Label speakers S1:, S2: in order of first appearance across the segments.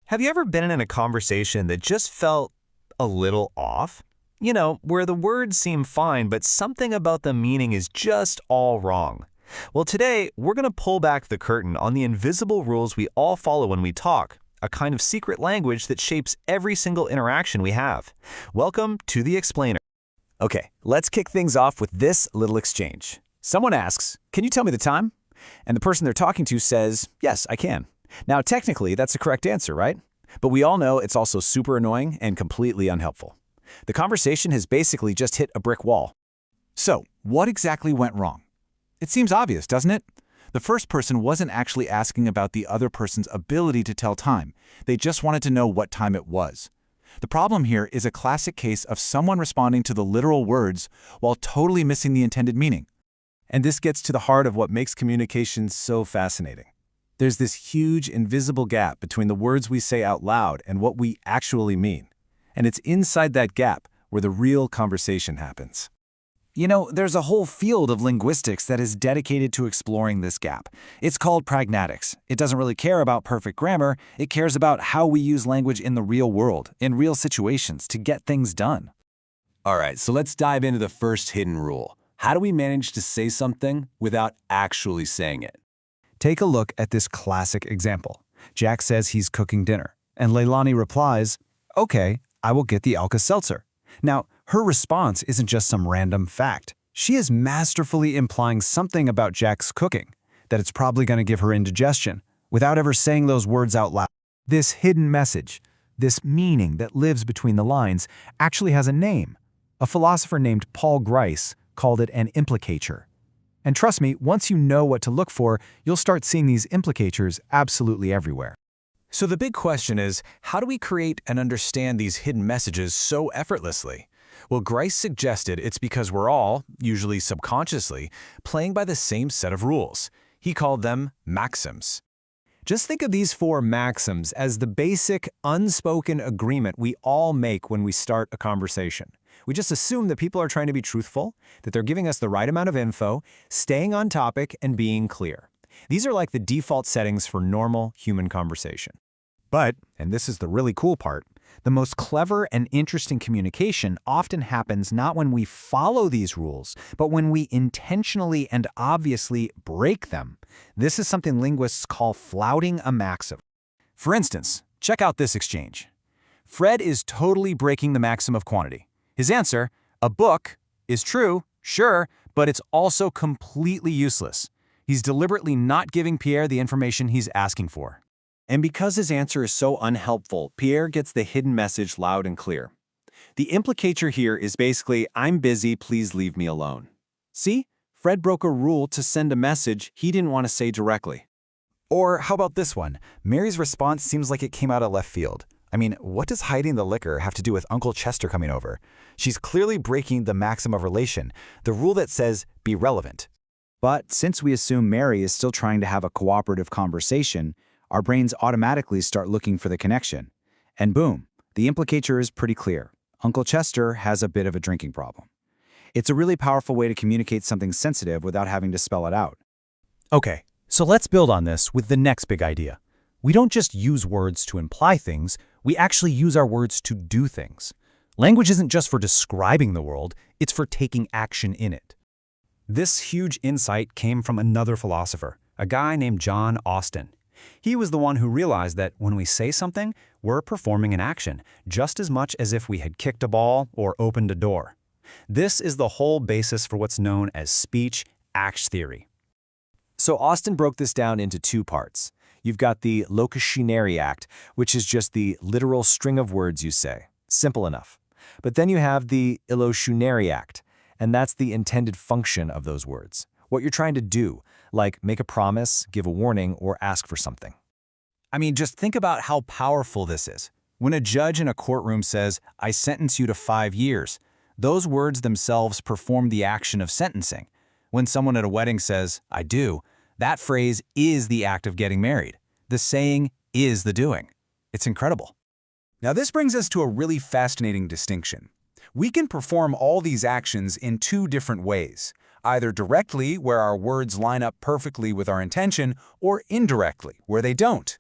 S1: Have you ever been in a conversation that just felt a little off? You know, where the words seem fine, but something about the meaning is just all wrong. Well, today, we're going to pull back the curtain on the invisible rules we all follow when we talk, a kind of secret language that shapes every single interaction we have. Welcome to The Explainer.
S2: Okay, let's kick things off with this little exchange. Someone asks, "Can you tell me the time?" And the person they're talking to says, "Yes, I can." Now, technically, that's the correct answer, right? But we all know it's also super annoying and completely unhelpful. The conversation has basically just hit a brick wall. So, what exactly went wrong? It seems obvious, doesn't it? The first person wasn't actually asking about the other person's ability to tell time. They just wanted to know what time it was. The problem here is a classic case of someone responding to the literal words while totally missing the intended meaning. And this gets to the heart of what makes communication so fascinating. There's this huge invisible gap between the words we say out loud and what we actually mean. And it's inside that gap where the real conversation happens. You know, there's a whole field of linguistics that is dedicated to exploring this gap. It's called pragmatics. It doesn't really care about perfect grammar. It cares about how we use language in the real world, in real situations, to get things done. All right, so let's dive into the first hidden rule. How do we manage to say something without actually saying it? Take a look at this classic example. Jack says he's cooking dinner, and Leilani replies, "Okay, I will get the Alka-Seltzer." Now, her response isn't just some random fact. She is masterfully implying something about Jack's cooking, that it's probably going to give her indigestion, without ever saying those words out loud. This hidden message, this meaning that lives between the lines, actually has a name. A philosopher named Paul Grice called it an implicature. And trust me, once you know what to look for, you'll start seeing these implicatures absolutely everywhere. So the big question is, how do we create and understand these hidden messages so effortlessly? Well, Grice suggested it's because we're all, usually subconsciously, playing by the same set of rules. He called them maxims. Just think of these 4 maxims as the basic, unspoken agreement we all make when we start a conversation. We just assume that people are trying to be truthful, that they're giving us the right amount of info, staying on topic, and being clear. These are like the default settings for normal human conversation. But, and this is the really cool part, the most clever and interesting communication often happens not when we follow these rules, but when we intentionally and obviously break them. This is something linguists call flouting a maxim. For instance, check out this exchange. Fred is totally breaking the maxim of quantity. His answer, "A book," is true, sure, but it's also completely useless. He's deliberately not giving Pierre the information he's asking for. And because his answer is so unhelpful, Pierre gets the hidden message loud and clear. The implicature here is basically, "I'm busy, please leave me alone." See? Fred broke a rule to send a message he didn't want to say directly. Or how about this one? Mary's response seems like it came out of left field. I mean, what does hiding the liquor have to do with Uncle Chester coming over? She's clearly breaking the maxim of relation, the rule that says, be relevant. But since we assume Mary is still trying to have a cooperative conversation, our brains automatically start looking for the connection. And boom, the implicature is pretty clear. Uncle Chester has a bit of a drinking problem. It's a really powerful way to communicate something sensitive without having to spell it out. Okay, so let's build on this with the next big idea. We don't just use words to imply things, we actually use our words to do things. Language isn't just for describing the world, it's for taking action in it. This huge insight came from another philosopher, a guy named John Austin. He was the one who realized that when we say something, we're performing an action, just as much as if we had kicked a ball or opened a door. This is the whole basis for what's known as speech-act theory. So Austin broke this down into 2 parts. You've got the locutionary act, which is just the literal string of words you say. Simple enough. But then you have the illocutionary act, and that's the intended function of those words. What you're trying to do, like make a promise, give a warning, or ask for something. I mean, just think about how powerful this is. When a judge in a courtroom says, "I sentence you to 5 years," those words themselves perform the action of sentencing. When someone at a wedding says, "I do," that phrase is the act of getting married. The saying is the doing. It's incredible. Now this brings us to a really fascinating distinction. We can perform all these actions in 2 different ways, either directly, where our words line up perfectly with our intention, or indirectly, where they don't.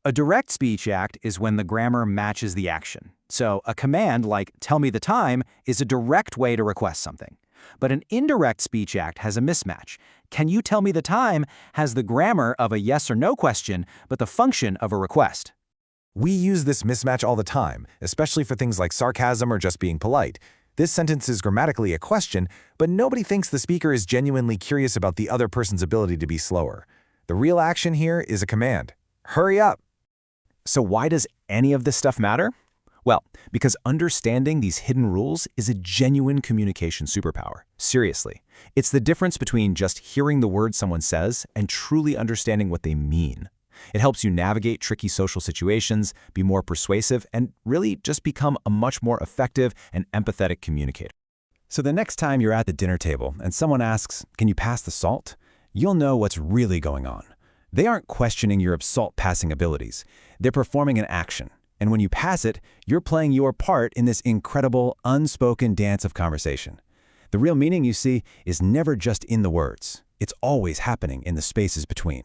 S2: A direct speech act is when the grammar matches the action. So a command like "tell me the time" is a direct way to request something. But an indirect speech act has a mismatch. "Can you tell me the time" has the grammar of a yes or no question, but the function of a request.
S3: We use this mismatch all the time, especially for things like sarcasm or just being polite. This sentence is grammatically a question, but nobody thinks the speaker is genuinely curious about the other person's ability to be slower. The real action here is a command. Hurry up!
S2: So why does any of this stuff matter? Well, because understanding these hidden rules is a genuine communication superpower. Seriously. It's the difference between just hearing the words someone says and truly understanding what they mean. It helps you navigate tricky social situations, be more persuasive, and really just become a much more effective and empathetic communicator. So the next time you're at the dinner table and someone asks, "Can you pass the salt?" you'll know what's really going on. They aren't questioning your salt-passing abilities. They're performing an action. And when you pass it, you're playing your part in this incredible, unspoken dance of conversation. The real meaning, you see, is never just in the words. It's always happening in the spaces between.